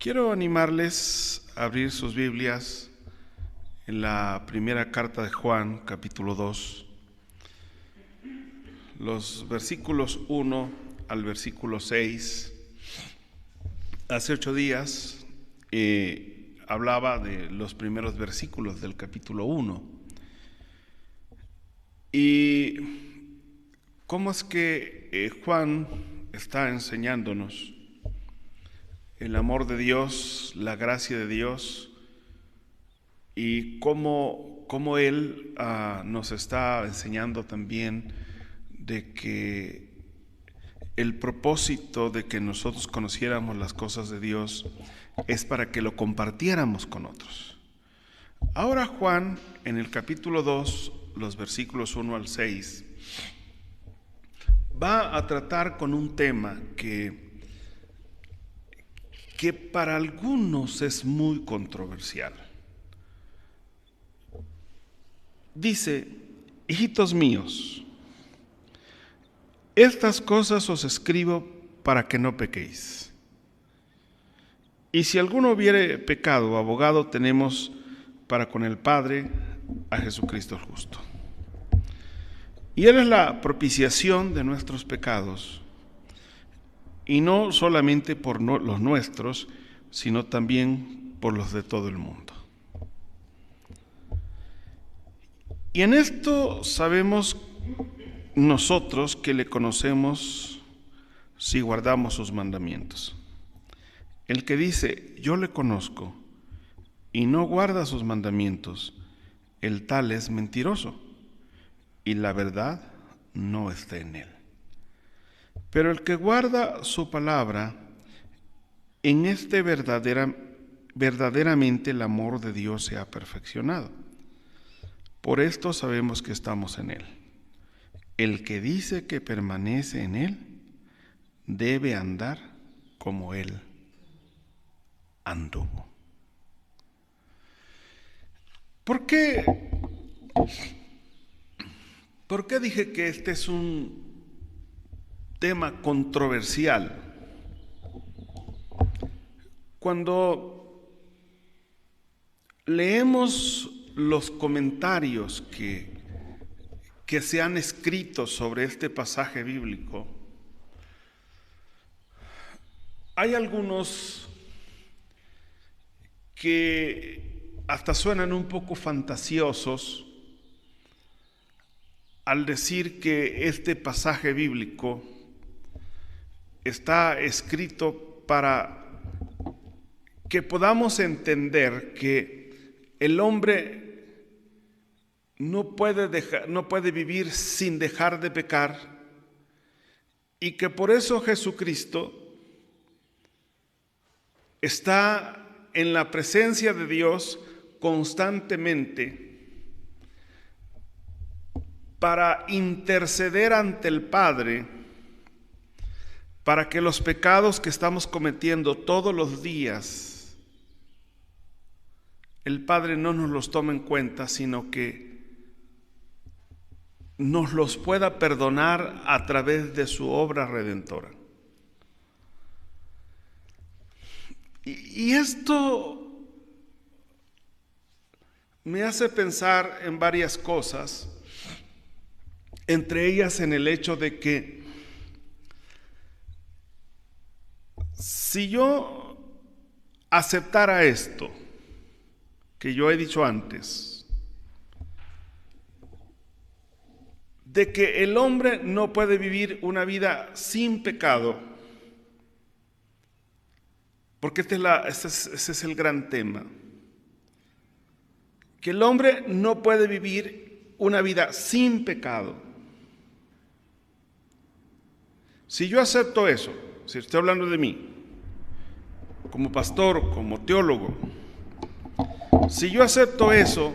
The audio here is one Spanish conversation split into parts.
Quiero animarles a abrir sus Biblias en la primera carta de Juan, capítulo 2, los versículos 1 al versículo 6. Hace 8 días hablaba de los primeros versículos del capítulo 1. Y cómo es que Juan está enseñándonos el amor de Dios, la gracia de Dios, y cómo Él nos está enseñando también de que el propósito de que nosotros conociéramos las cosas de Dios es para que lo compartiéramos con otros. Ahora Juan, en el capítulo 2, los versículos 1 al 6, va a tratar con un tema que para algunos es muy controversial. Dice: hijitos míos, estas cosas os escribo para que no pequéis. Y si alguno hubiere pecado, abogado tenemos para con el Padre, a Jesucristo el justo. Y Él es la propiciación de nuestros pecados, y no solamente por los nuestros, sino también por los de todo el mundo. Y en esto sabemos nosotros que le conocemos si guardamos sus mandamientos. El que dice, yo le conozco, y no guarda sus mandamientos, el tal es mentiroso, y la verdad no está en él. Pero el que guarda su palabra, en este verdaderamente el amor de Dios se ha perfeccionado. Por esto sabemos que estamos en Él. El que dice que permanece en Él, debe andar como Él anduvo. ¿Por qué dije que este es un tema controversial? Cuando leemos los comentarios que se han escrito sobre este pasaje bíblico, hay algunos que hasta suenan un poco fantasiosos al decir que este pasaje bíblico está escrito para que podamos entender que el hombre no puede vivir sin dejar de pecar, y que por eso Jesucristo está en la presencia de Dios constantemente para interceder ante el Padre, para que los pecados que estamos cometiendo todos los días, el Padre no nos los tome en cuenta, sino que nos los pueda perdonar a través de su obra redentora. Y esto me hace pensar en varias cosas, entre ellas en el hecho de que si yo aceptara esto que yo he dicho antes, de que el hombre no puede vivir una vida sin pecado, porque ese es el gran tema, que el hombre no puede vivir una vida sin pecado. Si yo acepto eso, si estoy hablando de mí, como pastor, como teólogo, si yo acepto eso,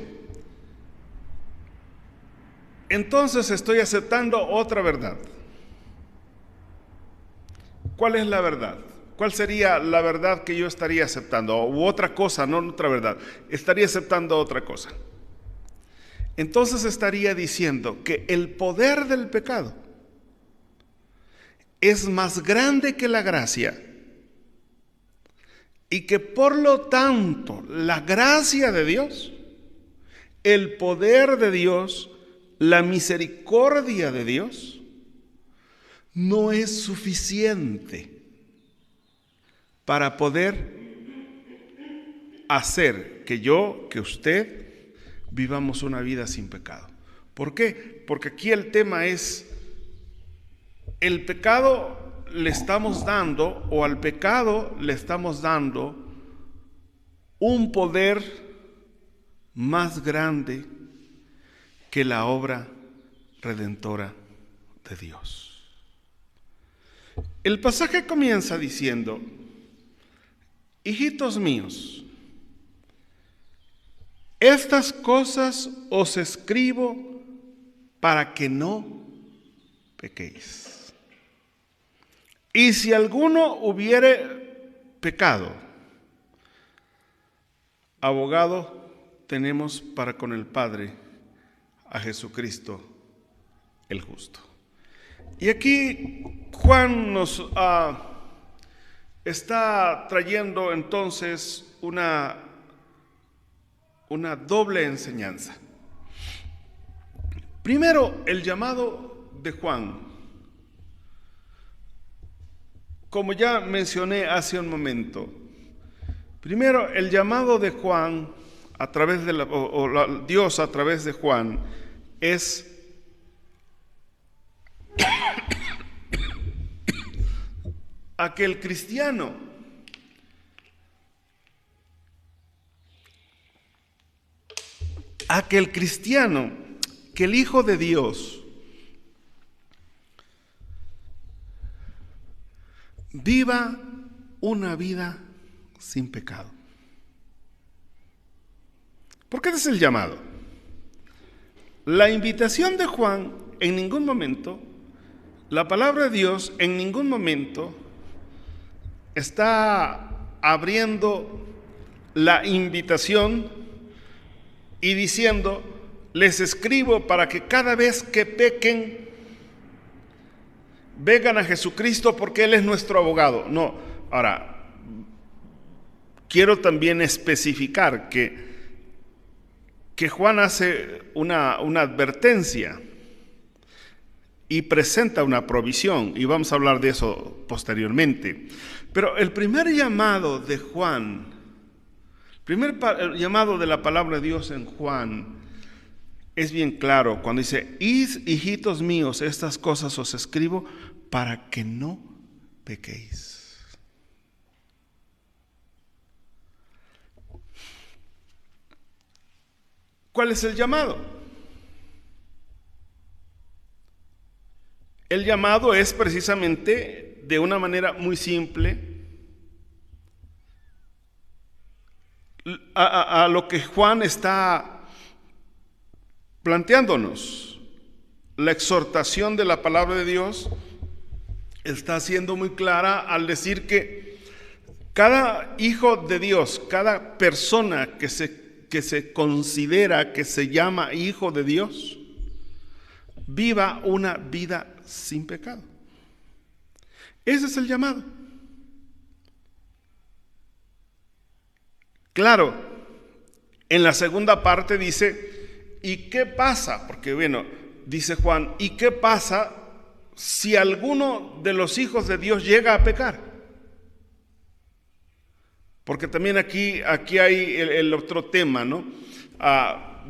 entonces estoy aceptando otra verdad. ¿Cuál es la verdad? ¿Cuál sería la verdad que yo estaría aceptando? U otra cosa, no otra verdad. Estaría aceptando otra cosa. Entonces estaría diciendo que el poder del pecado es más grande que la gracia, y que por lo tanto la gracia de Dios, el poder de Dios, la misericordia de Dios no es suficiente para poder hacer que yo, que usted, vivamos una vida sin pecado. ¿Por qué? Porque aquí el tema es, el pecado le estamos dando, o al pecado le estamos dando un poder más grande que la obra redentora de Dios. El pasaje comienza diciendo: hijitos míos, estas cosas os escribo para que no pequéis. Y si alguno hubiere pecado, abogado tenemos para con el Padre, a Jesucristo el justo. Y aquí Juan nos está trayendo entonces una doble enseñanza. Primero, el llamado de Juan. Como ya mencioné hace un momento, primero el llamado de Juan a través de Dios a través de Juan es a que el cristiano que el Hijo de Dios viva una vida sin pecado. Porque ese es el llamado. La invitación de Juan en ningún momento, la palabra de Dios en ningún momento está abriendo la invitación y diciendo: les escribo para que cada vez que pequen vengan a Jesucristo porque Él es nuestro abogado. No. Ahora, quiero también especificar que Juan hace una advertencia y presenta una provisión, y vamos a hablar de eso posteriormente. Pero el primer llamado de Juan, el llamado de la palabra de Dios en Juan, es bien claro cuando dice: hijitos míos, estas cosas os escribo para que no pequéis. ¿Cuál es el llamado? El llamado es precisamente, de una manera muy simple, a lo que Juan está planteándonos. La exhortación de la palabra de Dios está siendo muy clara al decir que cada hijo de Dios, cada persona que se considera, que se llama hijo de Dios, viva una vida sin pecado. Ese es el llamado. Claro, en la segunda parte dice: ¿y qué pasa? Porque bueno, dice Juan: ¿y qué pasa si alguno de los hijos de Dios llega a pecar? Porque también aquí hay el otro tema, ¿no?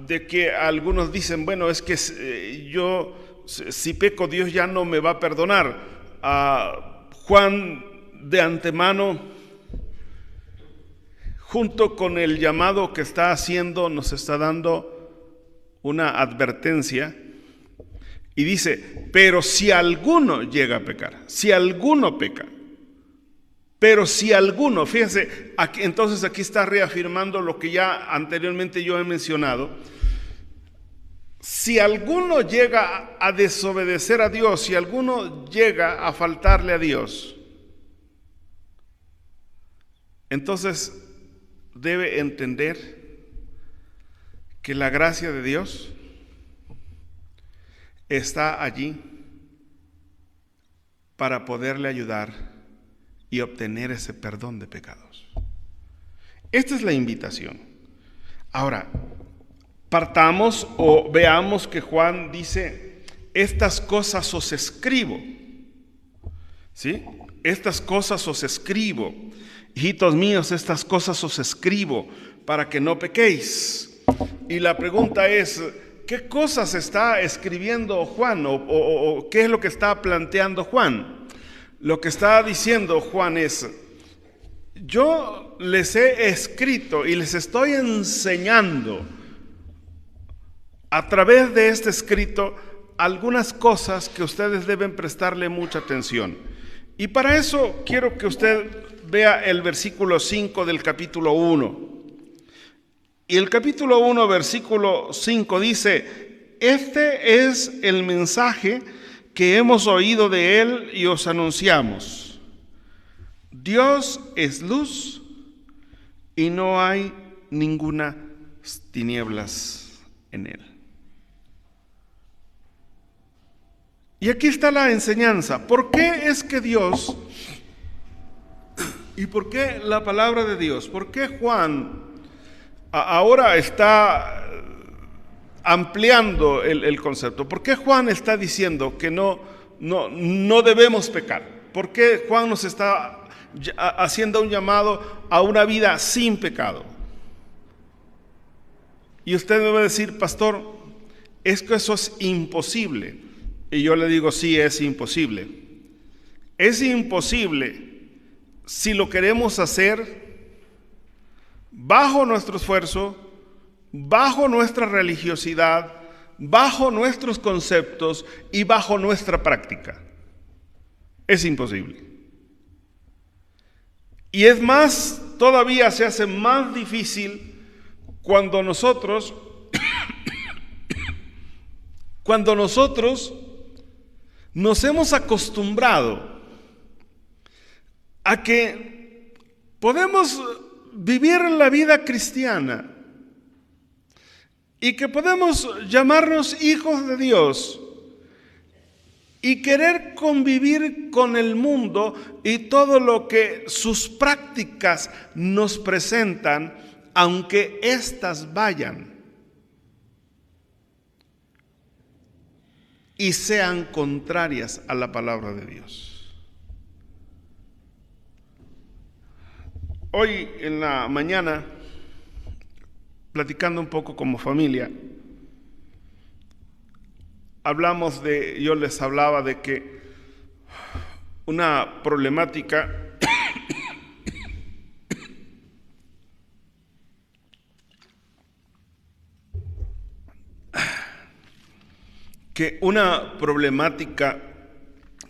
De que algunos dicen: bueno, es que yo, si peco, Dios ya no me va a perdonar. Juan de antemano, junto con el llamado que está haciendo, nos está dando una advertencia y dice: pero si alguno llega a pecar, si alguno peca, pero si alguno, fíjense, entonces aquí está reafirmando lo que ya anteriormente yo he mencionado. Si alguno llega a desobedecer a Dios, si alguno llega a faltarle a Dios, entonces debe entender que la gracia de Dios está allí para poderle ayudar y obtener ese perdón de pecados. Esta es la invitación. Ahora, partamos o veamos que Juan dice, estas cosas os escribo. ¿Sí? Estas cosas os escribo. Hijitos míos, estas cosas os escribo para que no pequéis. Y la pregunta es, ¿qué cosas está escribiendo Juan? ¿O qué es lo que está planteando Juan? Lo que está diciendo Juan es, yo les he escrito y les estoy enseñando a través de este escrito algunas cosas que ustedes deben prestarle mucha atención. Y para eso quiero que usted vea el versículo 5 del capítulo 1. Y el capítulo 1, versículo 5 dice, este es el mensaje que hemos oído de él y os anunciamos. Dios es luz y no hay ninguna tinieblas en él. Y aquí está la enseñanza. ¿Por qué es que Dios y por qué la palabra de Dios? ¿Por qué Juan ahora está ampliando el concepto? ¿Por qué Juan está diciendo que no debemos pecar? ¿Por qué Juan nos está haciendo un llamado a una vida sin pecado? Y usted me va a decir, pastor, es que eso es imposible. Y yo le digo, sí, es imposible. Es imposible si lo queremos hacer bajo nuestro esfuerzo, bajo nuestra religiosidad, bajo nuestros conceptos y bajo nuestra práctica. Es imposible. Y es más, todavía se hace más difícil cuando nosotros nos hemos acostumbrado a que podemos vivir la vida cristiana y que podemos llamarnos hijos de Dios y querer convivir con el mundo y todo lo que sus prácticas nos presentan, aunque éstas vayan y sean contrarias a la palabra de Dios. Hoy en la mañana, platicando un poco como familia, yo les hablaba de que una problemática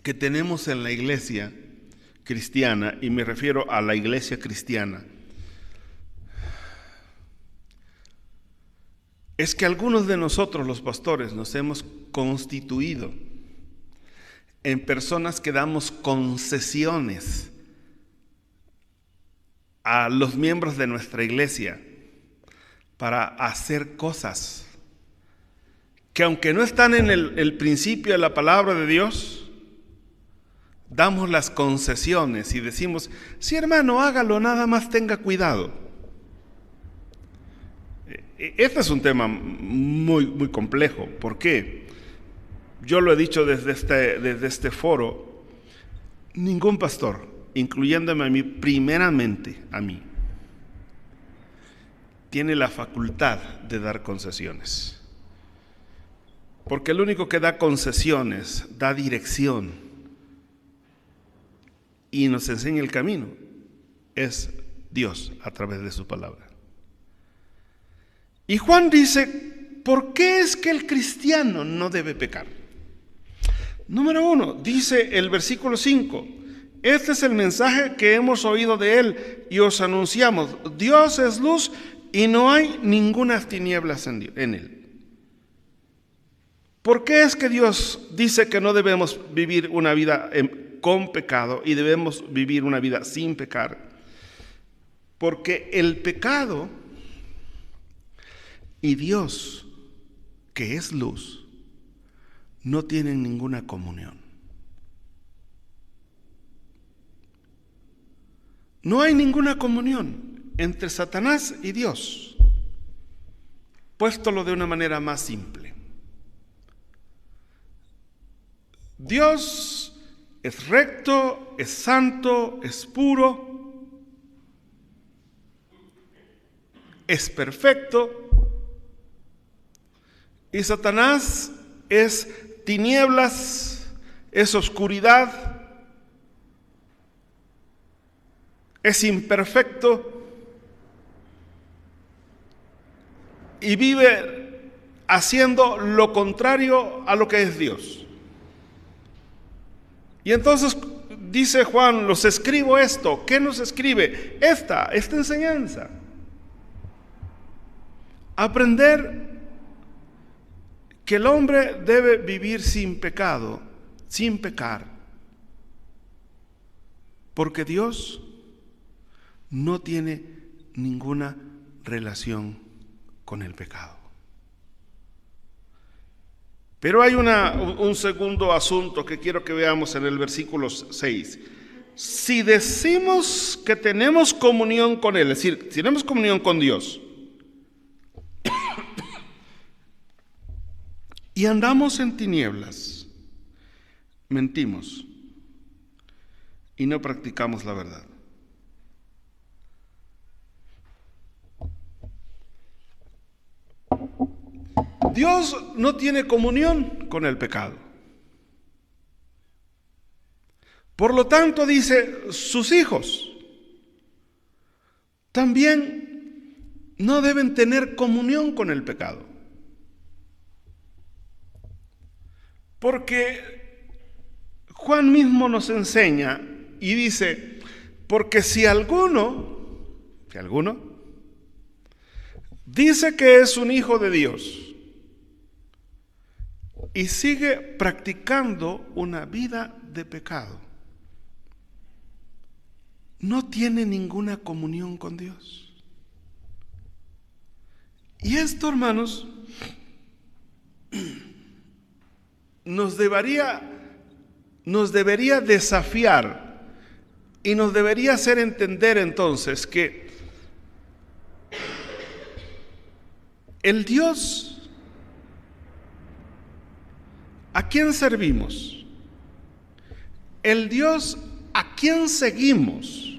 que tenemos en la iglesia cristiana, y me refiero a la iglesia cristiana, es que algunos de nosotros, los pastores, nos hemos constituido en personas que damos concesiones a los miembros de nuestra iglesia para hacer cosas que, aunque no están en el principio de la palabra de Dios, damos las concesiones y decimos, sí, hermano, hágalo, nada más tenga cuidado. Este es un tema muy, muy complejo. ¿Por qué? Yo lo he dicho desde este foro, ningún pastor, incluyéndome a mí, primeramente a mí, tiene la facultad de dar concesiones. Porque el único que da concesiones, da dirección y nos enseña el camino, es Dios a través de su palabra. Y Juan dice, ¿por qué es que el cristiano no debe pecar? Número 1, dice el versículo 5, este es el mensaje que hemos oído de él y os anunciamos, Dios es luz y no hay ninguna tinieblas en él. ¿Por qué es que Dios dice que no debemos vivir una vida con pecado y debemos vivir una vida sin pecar? Porque el pecado y Dios, que es luz, no tienen ninguna comunión. No hay ninguna comunión. entre Satanás y Dios, puéstolo de una manera más simple. Dios es recto, es santo, es puro, es perfecto, y Satanás es tinieblas, es oscuridad, es imperfecto y vive haciendo lo contrario a lo que es Dios. Y entonces dice Juan, los escribo esto. ¿Qué nos escribe? Esta enseñanza. Aprender que el hombre debe vivir sin pecado, sin pecar, porque Dios no tiene ninguna relación con el pecado. Pero hay un segundo asunto que quiero que veamos en el versículo 6. Si decimos que tenemos comunión con Él, es decir, si tenemos comunión con Dios, y andamos en tinieblas, mentimos y no practicamos la verdad. Dios no tiene comunión con el pecado. Por lo tanto, dice, sus hijos también no deben tener comunión con el pecado. Porque Juan mismo nos enseña y dice, porque si alguno dice que es un hijo de Dios y sigue practicando una vida de pecado, no tiene ninguna comunión con Dios. Y esto, hermanos, nos debería desafiar y nos debería hacer entender entonces que el Dios a quien servimos, el Dios a quien seguimos,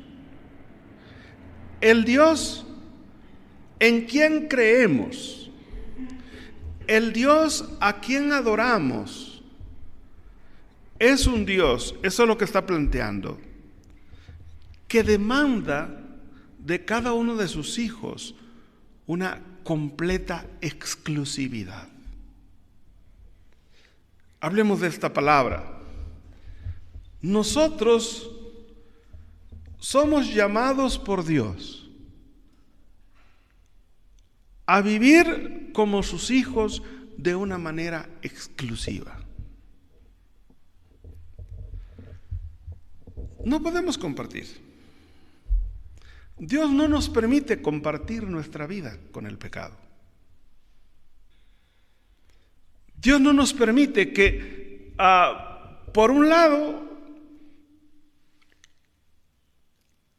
el Dios en quien creemos, el Dios a quien adoramos, es un Dios, eso es lo que está planteando, que demanda de cada uno de sus hijos una completa exclusividad. Hablemos de esta palabra. Nosotros somos llamados por Dios a vivir como sus hijos de una manera exclusiva. No podemos compartir. Dios no nos permite compartir nuestra vida con el pecado. Dios no nos permite que, por un lado,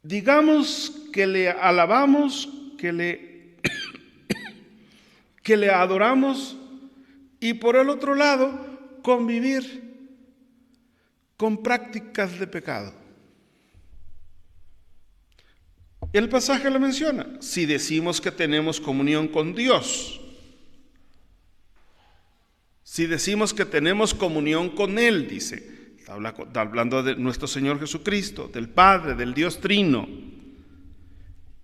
digamos que le alabamos, que le adoramos, y por el otro lado, convivir con prácticas de pecado. El pasaje lo menciona. Si decimos que tenemos comunión con Dios, si decimos que tenemos comunión con Él, dice, está hablando de nuestro Señor Jesucristo, del Padre, del Dios Trino,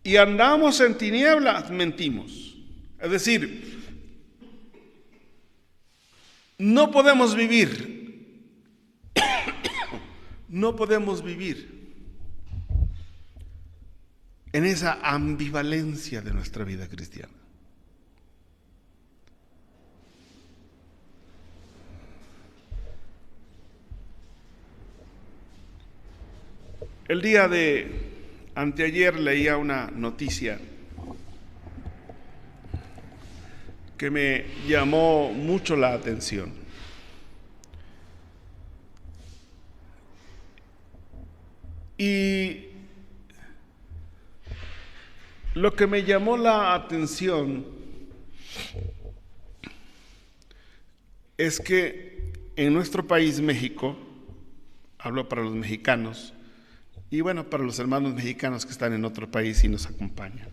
y andamos en tinieblas, mentimos. Es decir, no podemos vivir en esa ambivalencia de nuestra vida cristiana. El día de anteayer leía una noticia que me llamó mucho la atención. Y Lo que me llamó la atención es que en nuestro país, México, hablo para los mexicanos, y bueno, para los hermanos mexicanos que están en otro país y nos acompañan.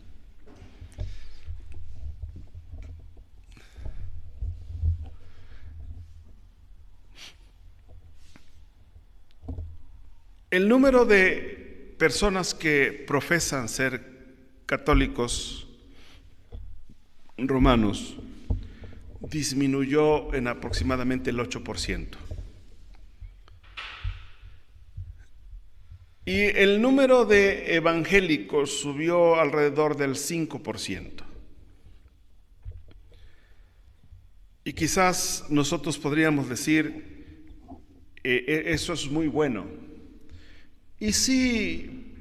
El número de personas que profesan ser católicos romanos disminuyó en aproximadamente el 8%. Y el número de evangélicos subió alrededor del 5%. Y quizás nosotros podríamos decir, eso es muy bueno. Y sí,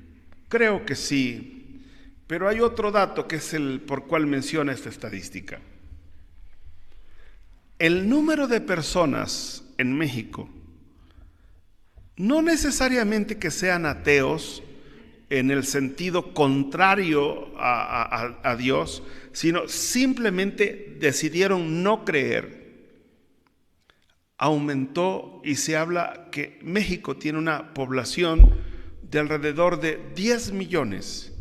creo que sí, pero hay otro dato que es el por cual menciona esta estadística. El número de personas en México, no necesariamente que sean ateos en el sentido contrario a Dios, sino simplemente decidieron no creer, aumentó y se habla que México tiene una población de alrededor de 10 millones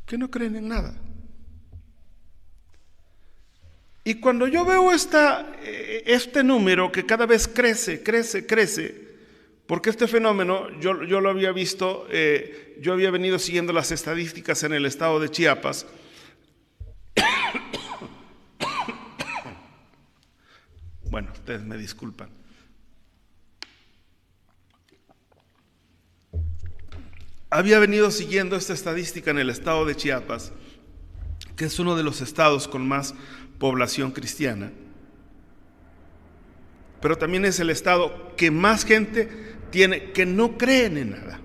que no creen en nada. Y cuando yo veo este número que cada vez crece, porque este fenómeno yo lo había visto, yo había venido siguiendo las estadísticas en el estado de Chiapas. Bueno, ustedes me disculpan. Había venido siguiendo esta estadística en el estado de Chiapas, que es uno de los estados con más población cristiana, pero también es el estado que más gente tiene que no creen en nada.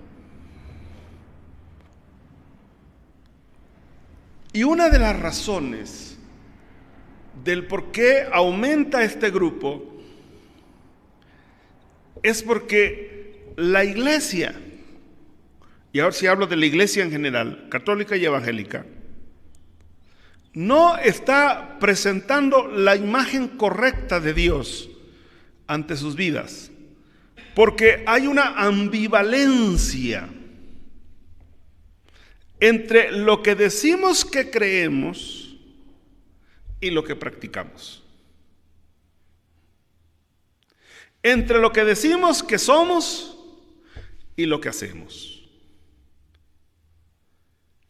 Y una de las razones del por qué aumenta este grupo es porque la iglesia, y ahora sí hablo de la iglesia en general, católica y evangélica, no está presentando la imagen correcta de Dios ante sus vidas, porque hay una ambivalencia entre lo que decimos que creemos y lo que practicamos, entre lo que decimos que somos y lo que hacemos.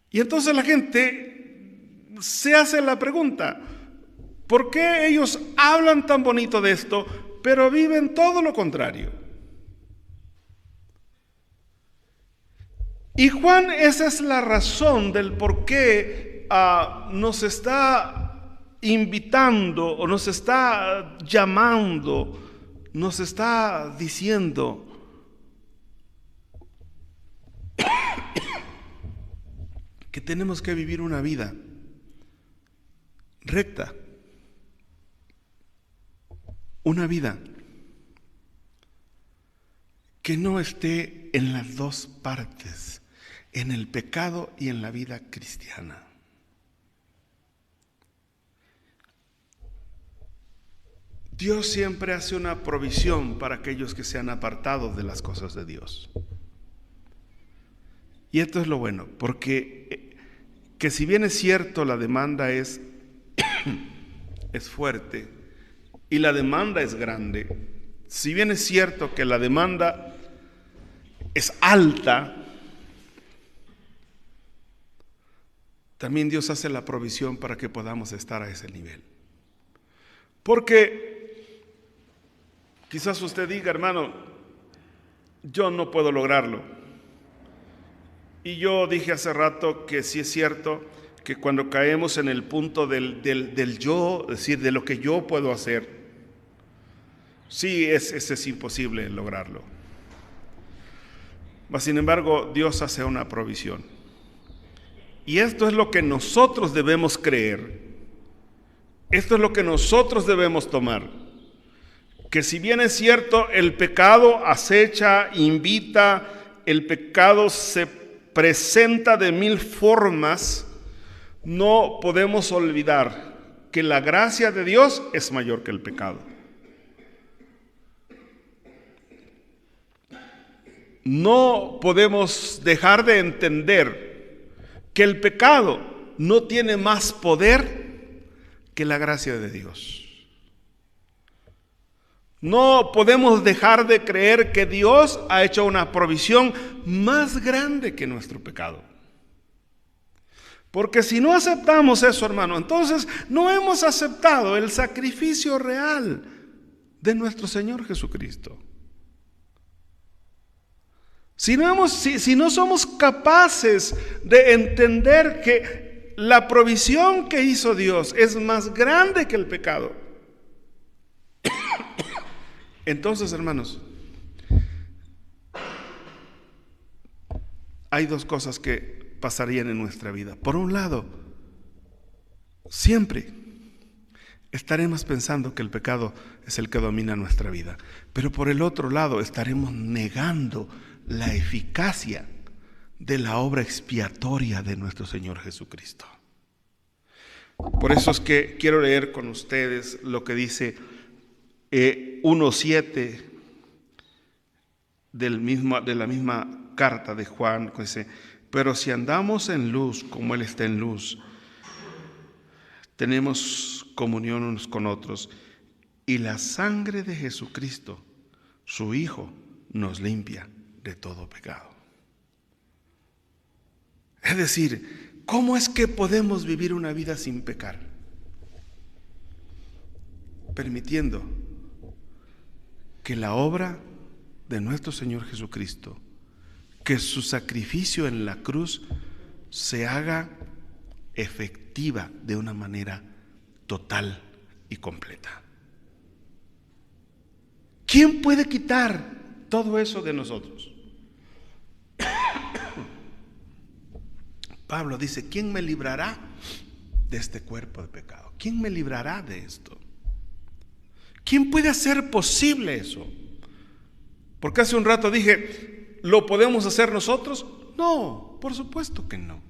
Y entonces la gente se hace la pregunta, ¿por qué ellos hablan tan bonito de esto, pero viven todo lo contrario? Y Juan, esa es la razón del por qué nos está invitando o nos está llamando, nos está diciendo que tenemos que vivir una vida recta, una vida que no esté en las dos partes, en el pecado y en la vida cristiana. Dios siempre hace una provisión para aquellos que se han apartado de las cosas de Dios. Y esto es lo bueno, porque que si bien es cierto la demanda es fuerte y la demanda es grande, si bien es cierto que la demanda es alta, también Dios hace la provisión para que podamos estar a ese nivel. Porque quizás usted diga, hermano, yo no puedo lograrlo. Y yo dije hace rato que sí es cierto que cuando caemos en el punto del yo, es decir, de lo que yo puedo hacer, sí es imposible lograrlo. Mas, sin embargo, Dios hace una provisión. Y esto es lo que nosotros debemos creer. Esto es lo que nosotros debemos tomar. Que si bien es cierto, el pecado acecha, invita, el pecado se presenta de mil formas, no podemos olvidar que la gracia de Dios es mayor que el pecado. No podemos dejar de entender que el pecado no tiene más poder que la gracia de Dios. No podemos dejar de creer que Dios ha hecho una provisión más grande que nuestro pecado. Porque si no aceptamos eso, hermano, entonces no hemos aceptado el sacrificio real de nuestro Señor Jesucristo. Si no somos capaces de entender que la provisión que hizo Dios es más grande que el pecado, entonces, hermanos, hay dos cosas que pasarían en nuestra vida. Por un lado, siempre estaremos pensando que el pecado es el que domina nuestra vida. Pero por el otro lado, estaremos negando la eficacia de la obra expiatoria de nuestro Señor Jesucristo. Por eso es que quiero leer con ustedes lo que dice 1:7 de la misma carta de Juan, que dice: pero si andamos en luz como Él está en luz, tenemos comunión unos con otros, y la sangre de Jesucristo, su Hijo, nos limpia de todo pecado. Es decir, ¿cómo es que podemos vivir una vida sin pecar? Permitiendo que la obra de nuestro Señor Jesucristo, que su sacrificio en la cruz se haga efectiva de una manera total y completa. ¿Quién puede quitar todo eso de nosotros? Pablo dice: ¿quién me librará de este cuerpo de pecado? ¿Quién me librará de esto? ¿Quién puede hacer posible eso? Porque hace un rato dije, ¿lo podemos hacer nosotros? No, por supuesto que no.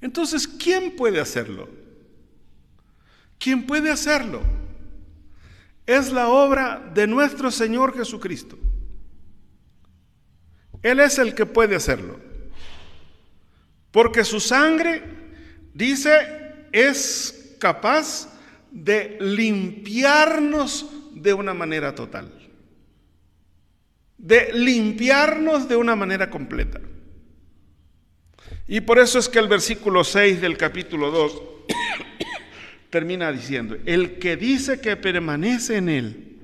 Entonces, ¿quién puede hacerlo? ¿Quién puede hacerlo? Es la obra de nuestro Señor Jesucristo. Él es el que puede hacerlo. Porque su sangre, dice, es capaz de limpiarnos de una manera total. De limpiarnos de una manera completa. Y por eso es que el versículo 6 del capítulo 2 termina diciendo: el que dice que permanece en Él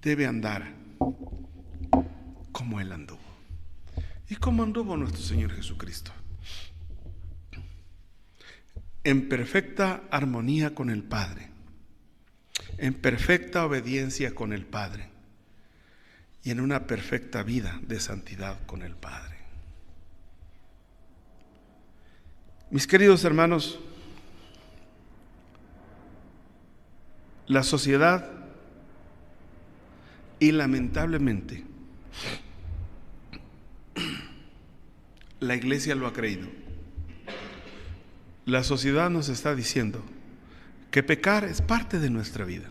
debe andar como Él anduvo. ¿Y cómo anduvo nuestro Señor Jesucristo? En perfecta armonía con el Padre, en perfecta obediencia con el Padre y en una perfecta vida de santidad con el Padre. Mis queridos hermanos, la sociedad, y lamentablemente la iglesia lo ha creído. La sociedad nos está diciendo que pecar es parte de nuestra vida,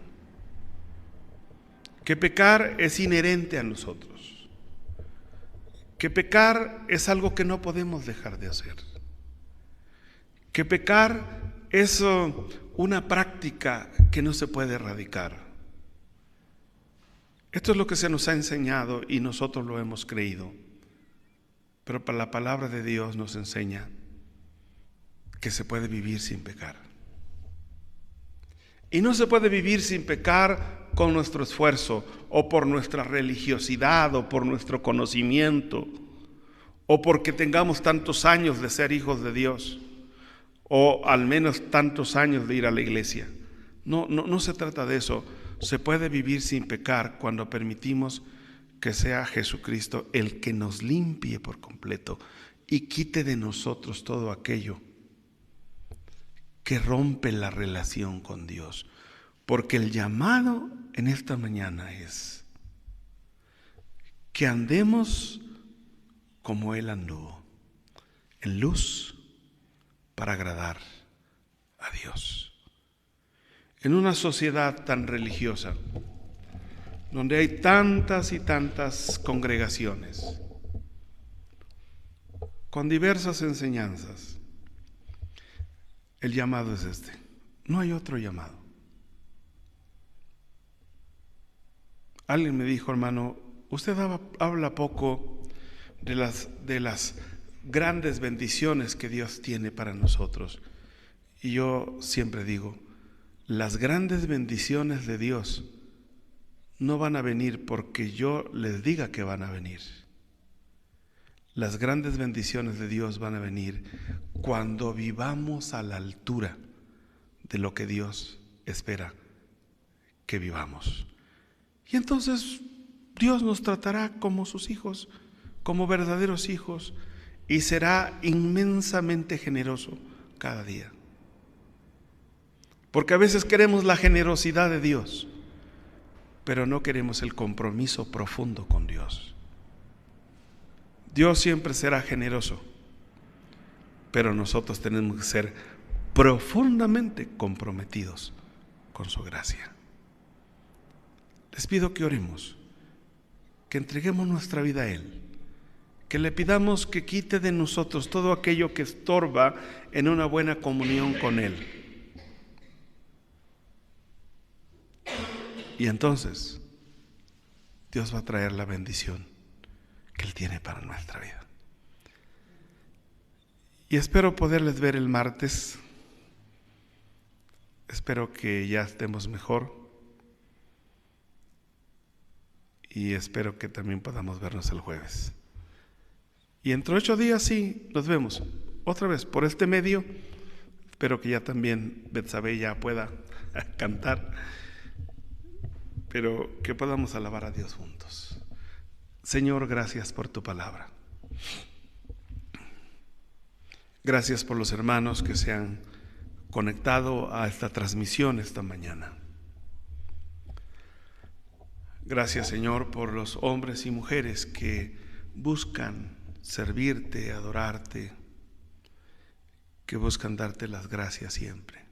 que pecar es inherente a nosotros, que pecar es algo que no podemos dejar de hacer, que pecar es una práctica que no se puede erradicar. Esto es lo que se nos ha enseñado y nosotros lo hemos creído. Pero la palabra de Dios nos enseña que se puede vivir sin pecar. Y no se puede vivir sin pecar con nuestro esfuerzo, o por nuestra religiosidad, o por nuestro conocimiento, o porque tengamos tantos años de ser hijos de Dios, o al menos tantos años de ir a la iglesia. No se trata de eso. Se puede vivir sin pecar cuando permitimos que sea Jesucristo el que nos limpie por completo y quite de nosotros todo aquello que rompe la relación con Dios. Porque el llamado en esta mañana es que andemos como Él anduvo, en luz para agradar a Dios. En una sociedad tan religiosa, donde hay tantas y tantas congregaciones, con diversas enseñanzas, el llamado es este. No hay otro llamado. Alguien me dijo, hermano, usted habla poco de las grandes bendiciones que Dios tiene para nosotros. Y yo siempre digo, las grandes bendiciones de Dios no van a venir porque yo les diga que van a venir. Las grandes bendiciones de Dios van a venir cuando vivamos a la altura de lo que Dios espera que vivamos. Y entonces Dios nos tratará como sus hijos, como verdaderos hijos, y será inmensamente generoso cada día. Porque a veces queremos la generosidad de Dios, pero no queremos el compromiso profundo con Dios. Dios siempre será generoso, pero nosotros tenemos que ser profundamente comprometidos con su gracia. Les pido que oremos, que entreguemos nuestra vida a Él, que le pidamos que quite de nosotros todo aquello que estorba en una buena comunión con Él. Y entonces Dios va a traer la bendición que Él tiene para nuestra vida. Y espero poderles ver el martes. Espero que ya estemos mejor. Y espero que también podamos vernos el jueves. Y entre 8 días sí, nos vemos otra vez por este medio. Espero que ya también Betsabé ya pueda cantar, pero que podamos alabar a Dios juntos. Señor, gracias por tu palabra. Gracias por los hermanos que se han conectado a esta transmisión esta mañana. Gracias, Señor, por los hombres y mujeres que buscan servirte, adorarte, que buscan darte las gracias siempre.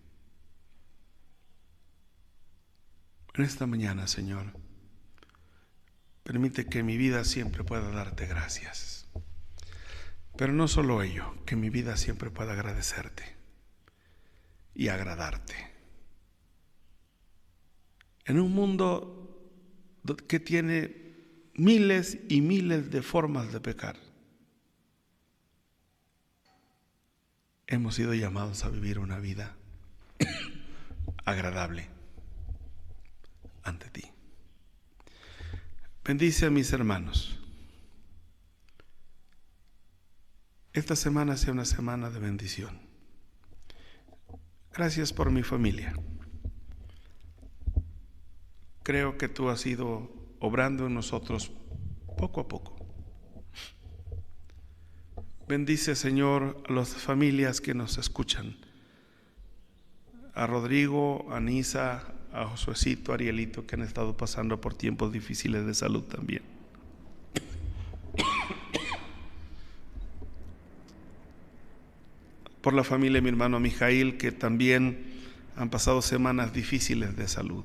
En esta mañana, Señor, permite que mi vida siempre pueda darte gracias. Pero no solo ello, que mi vida siempre pueda agradecerte y agradarte. En un mundo que tiene miles y miles de formas de pecar, hemos sido llamados a vivir una vida agradable ante ti. Bendice a mis hermanos. Esta semana sea una semana de bendición. Gracias por mi familia. Creo que tú has ido obrando en nosotros poco a poco. Bendice, Señor, a las familias que nos escuchan. A Rodrigo, a Nisa, a Josuecito, a Arielito, que han estado pasando por tiempos difíciles de salud también. Por la familia de mi hermano Mijail, que también han pasado semanas difíciles de salud.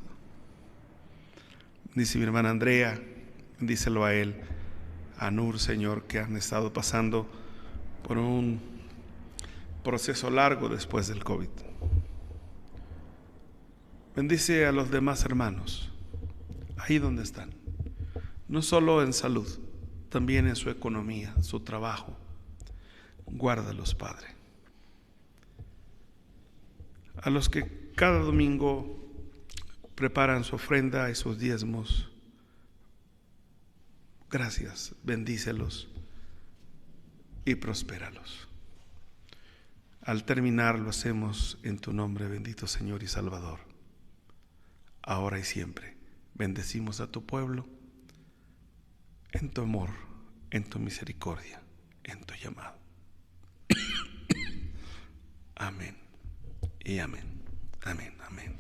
Dice mi hermana Andrea, díselo a él, a Nur, Señor, que han estado pasando por un proceso largo después del COVID. Bendice a los demás hermanos, ahí donde están, no solo en salud, también en su economía, su trabajo. Guárdalos, Padre. A los que cada domingo preparan su ofrenda y sus diezmos, gracias, bendícelos y prospéralos. Al terminar lo hacemos en tu nombre, bendito Señor y Salvador. Ahora y siempre bendecimos a tu pueblo en tu amor, en tu misericordia, en tu llamado. Amén y amén. Amén, amén.